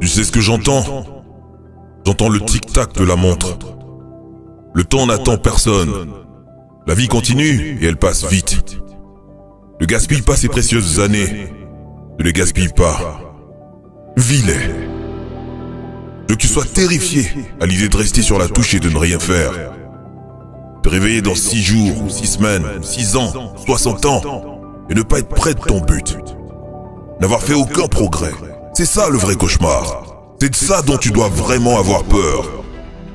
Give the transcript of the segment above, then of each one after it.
Tu sais ce que j'entends? J'entends le tic-tac de la montre. Le temps n'attend personne. La vie continue et elle passe vite. Ne gaspille pas ces précieuses années. Ne les gaspille pas. Vis-les. Je veux que tu sois terrifié à l'idée de rester sur la touche et de ne rien faire. Te réveiller dans 6 jours, ou 6 semaines, 6 ans, 60 ans, et ne pas être près de ton but. N'avoir fait aucun progrès. C'est ça le vrai cauchemar. C'est de ça dont tu dois vraiment avoir peur.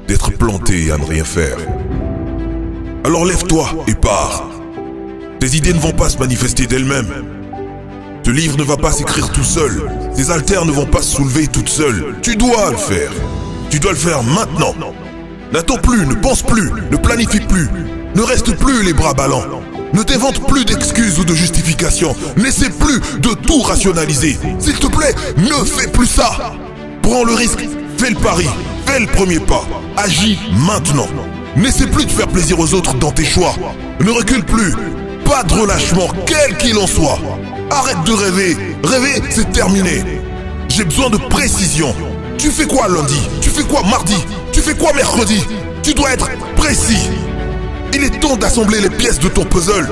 D'être planté à ne rien faire. Alors lève-toi et pars. Tes idées ne vont pas se manifester d'elles-mêmes. Ce livre ne va pas s'écrire tout seul. Ces haltères ne vont pas se soulever toutes seules. Tu dois le faire. Tu dois le faire maintenant. N'attends plus, ne pense plus, ne planifie plus. Ne reste plus les bras ballants. Ne t'invente plus d'excuses ou de justifications. N'essaie plus de tout rationaliser. S'il te plaît, ne fais plus ça. Prends le risque, fais le pari, fais le premier pas. Agis maintenant. N'essaie plus de faire plaisir aux autres dans tes choix. Ne recule plus. Pas de relâchement, quel qu'il en soit. Arrête de rêver. Rêver, c'est terminé. J'ai besoin de précision. Tu fais quoi lundi? Tu fais quoi mardi? Tu fais quoi mercredi? Tu dois être précis. Il est temps d'assembler les pièces de ton puzzle.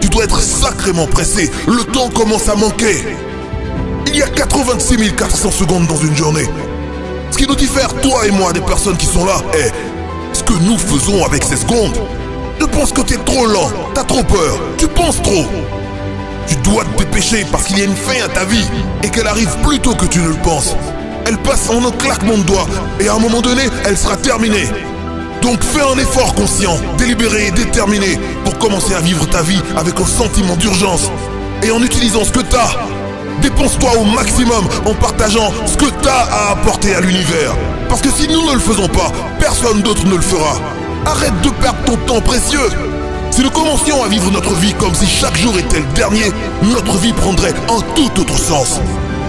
Tu dois être sacrément pressé. Le temps commence à manquer. Il y a 86 400 secondes dans une journée. Ce qui nous diffère, toi et moi, des personnes qui sont là, est ce que nous faisons avec ces secondes. Je pense que tu es trop lent, t'as trop peur, tu penses trop. Tu dois te dépêcher parce qu'il y a une fin à ta vie et qu'elle arrive plus tôt que tu ne le penses. Elle passe en un claquement de doigts et à un moment donné, elle sera terminée. Donc fais un effort conscient, délibéré et déterminé pour commencer à vivre ta vie avec un sentiment d'urgence et en utilisant ce que t'as. Dépense-toi au maximum en partageant ce que t'as à apporter à l'univers. Parce que si nous ne le faisons pas, personne d'autre ne le fera. Arrête de perdre ton temps précieux. Si nous commencions à vivre notre vie comme si chaque jour était le dernier, notre vie prendrait un tout autre sens.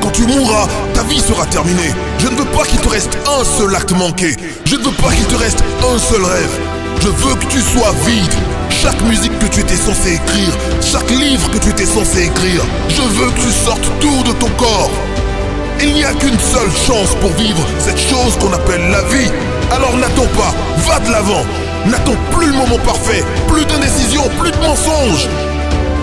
Quand tu mourras, ta vie sera terminée. Je ne veux pas qu'il te reste un seul acte manqué. Je ne veux pas qu'il te reste un seul rêve. Je veux que tu sois vide. Chaque musique que tu étais censé écrire, chaque livre que tu étais censé écrire, je veux que tu sortes tout de ton corps. Il n'y a qu'une seule chance pour vivre cette chose qu'on appelle la vie. Alors n'attends pas, va de l'avant. N'attends plus le moment parfait, plus d'indécision, plus de mensonges.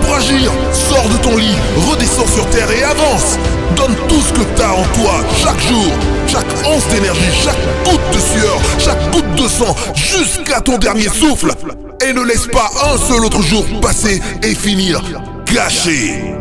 Pour agir, sors de ton lit, redescends sur terre et avance. Donne tout ce que t'as en toi, chaque jour, chaque once d'énergie, chaque goutte de sueur, chaque goutte de sang, jusqu'à ton dernier souffle. Et ne laisse pas un seul autre jour passer et finir gâché.